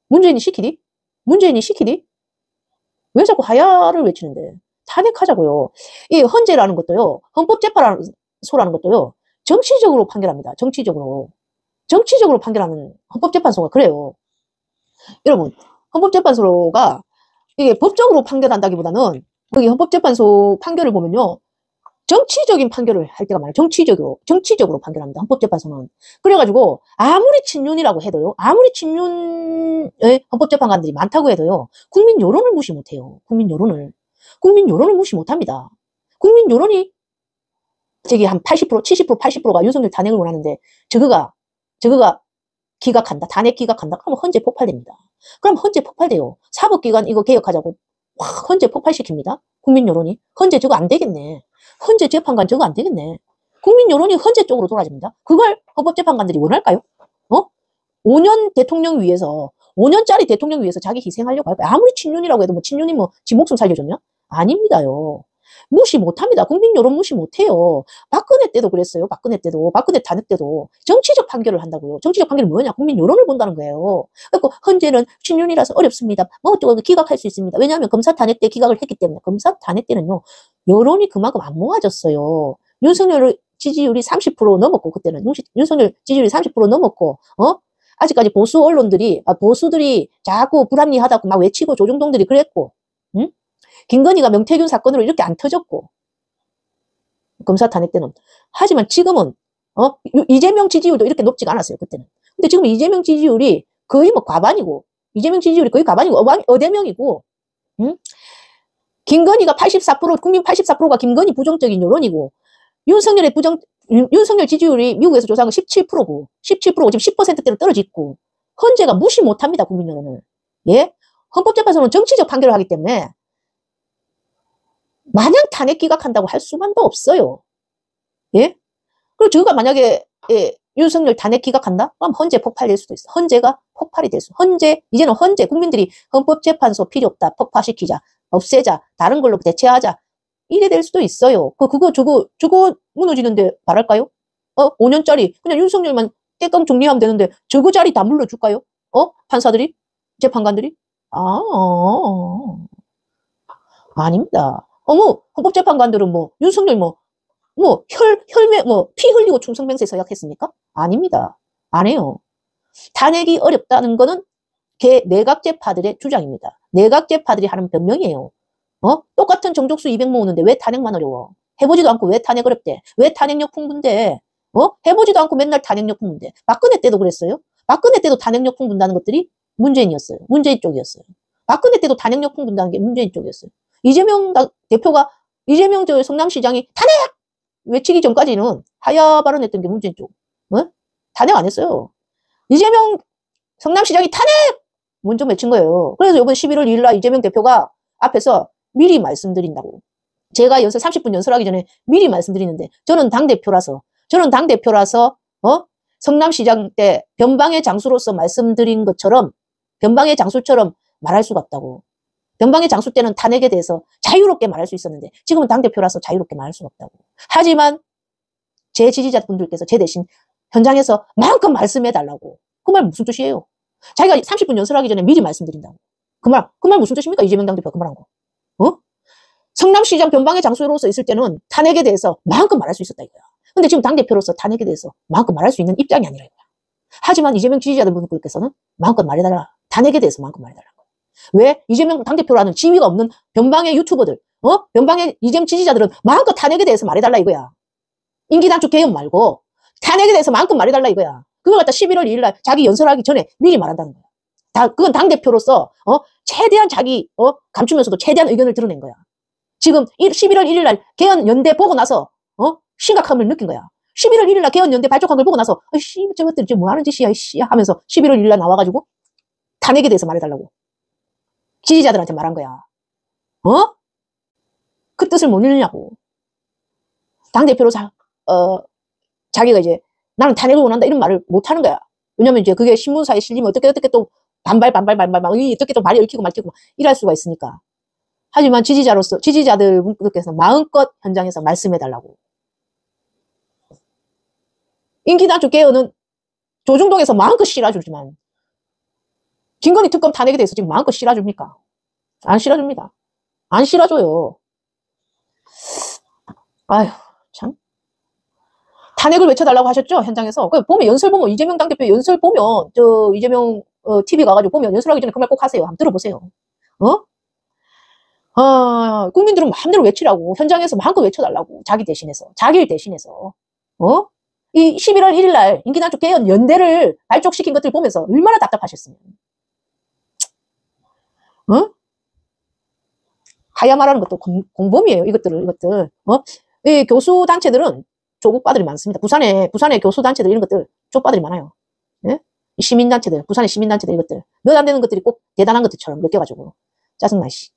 문재인이 시키디? 문재인이 시키디? 왜 자꾸 하야를 외치는데? 탄핵하자고요. 이 헌재라는 것도요, 헌법재판소라는 것도요, 정치적으로 판결합니다. 정치적으로. 정치적으로 판결하는 헌법재판소가 그래요. 여러분, 헌법재판소가 이게 법적으로 판결한다기보다는 거기 헌법재판소 판결을 보면요, 정치적인 판결을 할 때가 많아요. 정치적으로 판결합니다. 헌법재판소는. 그래가지고, 아무리 친윤이라고 해도요, 아무리 친윤의 헌법재판관들이 많다고 해도요, 국민 여론을 무시 못해요. 국민 여론을. 국민 여론을 무시 못합니다. 국민 여론이, 저기 한 80%, 70%, 80%가 윤석열 탄핵을 원하는데, 저거가 기각한다. 탄핵 기각한다. 그러면 헌재 폭발됩니다. 그럼 헌재 폭발돼요. 사법기관 이거 개혁하자고, 확 헌재 폭발시킵니다. 국민 여론이. 헌재 저거 안 되겠네. 헌재 재판관 저거 안 되겠네. 국민 여론이 헌재 쪽으로 돌아집니다. 그걸 헌법재판관들이 원할까요? 5년 대통령 위해서, 5년짜리 대통령 위해서 자기 희생하려고 할까요? 아무리 친윤이라고 해도 친윤이 지 목숨 살려줬냐? 아닙니다요. 무시 못합니다. 국민 여론 무시 못해요. 박근혜 때도 그랬어요. 박근혜 탄핵 때도 정치적 판결을 한다고요. 정치적 판결이 뭐냐? 국민 여론을 본다는 거예요. 그래서 헌재는 친윤이라서 어렵습니다. 어쩌고 기각할 수 있습니다. 왜냐하면 검사 탄핵 때 기각을 했기 때문에. 검사 탄핵 때는요, 여론이 그만큼 안 모아졌어요. 윤석열 지지율이 30% 넘었고, 그때는 윤석열 지지율이 30% 넘었고, 아직까지 보수들이 자꾸 불합리하다고 막 외치고 조중동들이 그랬고, 응? 김건희가 명태균 사건으로 이렇게 안 터졌고, 검사 탄핵 때는. 하지만 지금은, 이재명 지지율도 이렇게 높지가 않았어요, 그때는. 근데 지금 이재명 지지율이 거의 과반이고, 어대명이고, 응? 김건희가 84%, 국민 84%가 김건희 부정적인 여론이고, 윤석열 지지율이 미국에서 조사한 거 17%고, 17%고 지금 10%대로 떨어지고, 헌재가 무시 못합니다, 국민 여론을. 예? 헌법재판소는 정치적 판결을 하기 때문에, 마냥 탄핵 기각한다고 할 수만도 없어요. 예? 그리고 저가 만약에, 윤석열 탄핵 기각한다? 그럼 헌재 폭발될 수도 있어. 헌재가 폭발이 될 수. 이제는 국민들이 헌법재판소 필요 없다. 폭파시키자. 없애자. 다른 걸로 대체하자. 이래 될 수도 있어요. 저거 무너지는데 말할까요? 5년짜리. 그냥 윤석열만 떼깡 정리하면 되는데, 저거 자리 다 물러줄까요? 판사들이? 재판관들이? 아닙니다. 헌법재판관들은 윤석열 피 흘리고 충성맹세 서약했습니까? 아닙니다. 안 해요. 탄핵이 어렵다는 거는 내각제파들의 주장입니다. 내각제파들이 하는 변명이에요. 똑같은 정족수 200 모으는데 왜 탄핵만 어려워? 해보지도 않고 왜 탄핵 어렵대? 왜 탄핵력 풍부인데? 해보지도 않고 맨날 탄핵력 풍부인데. 박근혜 때도 그랬어요. 박근혜 때도 탄핵력 풍부다는 것들이 문재인이었어요. 문재인 쪽이었어요. 박근혜 때도 탄핵력 풍부다는 게 문재인 쪽이었어요. 이재명 성남시장이 탄핵! 외치기 전까지는 하야 발언했던 게 문재인 쪽. 탄핵 안 했어요. 이재명 성남시장이 탄핵! 먼저 외친 거예요. 그래서 이번 11월 2일 날 이재명 대표가 앞에서 미리 말씀드린다고. 제가 30분 연설하기 전에 미리 말씀드리는데, 저는 당대표라서, 성남시장 때 변방의 장수로서 말씀드린 것처럼, 변방의 장수처럼 말할 수가 없다고. 변방의 장수 때는 탄핵에 대해서 자유롭게 말할 수 있었는데, 지금은 당대표라서 자유롭게 말할 수가 없다고. 하지만, 제 지지자분들께서 제 대신 현장에서 마음껏 말씀해달라고. 그 말 무슨 뜻이에요? 자기가 30분 연설하기 전에 미리 말씀드린다고. 그 말 무슨 뜻입니까? 이재명 당대표가 그 말한 거. 성남시장 변방의 장수로서 있을 때는 탄핵에 대해서 마음껏 말할 수 있었다 이거야. 근데 지금 당대표로서 탄핵에 대해서 마음껏 말할 수 있는 입장이 아니라 이거야. 하지만 이재명 지지자들분께서는 마음껏 말해달라. 탄핵에 대해서 마음껏 말해달라고. 왜? 이재명 당대표라는 지위가 없는 변방의 유튜버들, 변방의 이재명 지지자들은 마음껏 탄핵에 대해서 말해달라 이거야. 임기단축 개혁 말고 탄핵에 대해서 마음껏 말해달라 이거야. 그걸 갖다 11월 2일 날 자기 연설하기 전에 미리 말한다는 거야. 그건 당대표로서 최대한 자기 감추면서도 최대한 의견을 드러낸 거야. 지금 11월 1일 날 개헌연대 보고 나서 심각함을 느낀 거야. 11월 1일 날 개헌연대 발족한 걸 보고 나서 저것들 지금 뭐 하는 짓이야 하면서 11월 1일 날 나와가지고 탄핵에 대해서 말해달라고 지지자들한테 말한 거야. 그 뜻을 못 읽느냐고. 당대표로서 자기가 이제 나는 탄핵을 원한다 이런 말을 못 하는 거야. 왜냐면 이제 그게 신문사에 실리면 어떻게 또 반발 막 어떻게 또 말이 얽히고 말히고 이럴 수가 있으니까. 하지만 지지자들께서 마음껏 현장에서 말씀해달라고. 임기단축 개헌은 조중동에서 마음껏 실어주지만 김건희 특검 탄핵에 대해서 지금 마음껏 실어줍니까? 안 실어줍니다. 안 실어줘요. 아휴, 참. 탄핵을 외쳐달라고 하셨죠? 현장에서. 보면 연설 보면, 이재명 당대표 연설 보면, 이재명, TV 가가지고 보면 연설하기 전에 그 말 꼭 하세요. 한번 들어보세요. 국민들은 마음대로 외치라고. 현장에서 마음껏 외쳐달라고. 자기 대신해서. 자기를 대신해서. 이 11월 1일 날 임기단축 개헌 연대를 발족시킨 것들 보면서 얼마나 답답하셨으면. 하야 말하는 것도 공범이에요. 이것들. 이 교수단체들은 조국파들이 많습니다. 부산의 교수단체들 이런 것들 조국파들이 많아요. 예? 이 시민단체들, 부산의 시민단체들 이것들. 몇 안 되는 것들이 꼭 대단한 것들처럼 느껴가지고. 짜증나, 씨.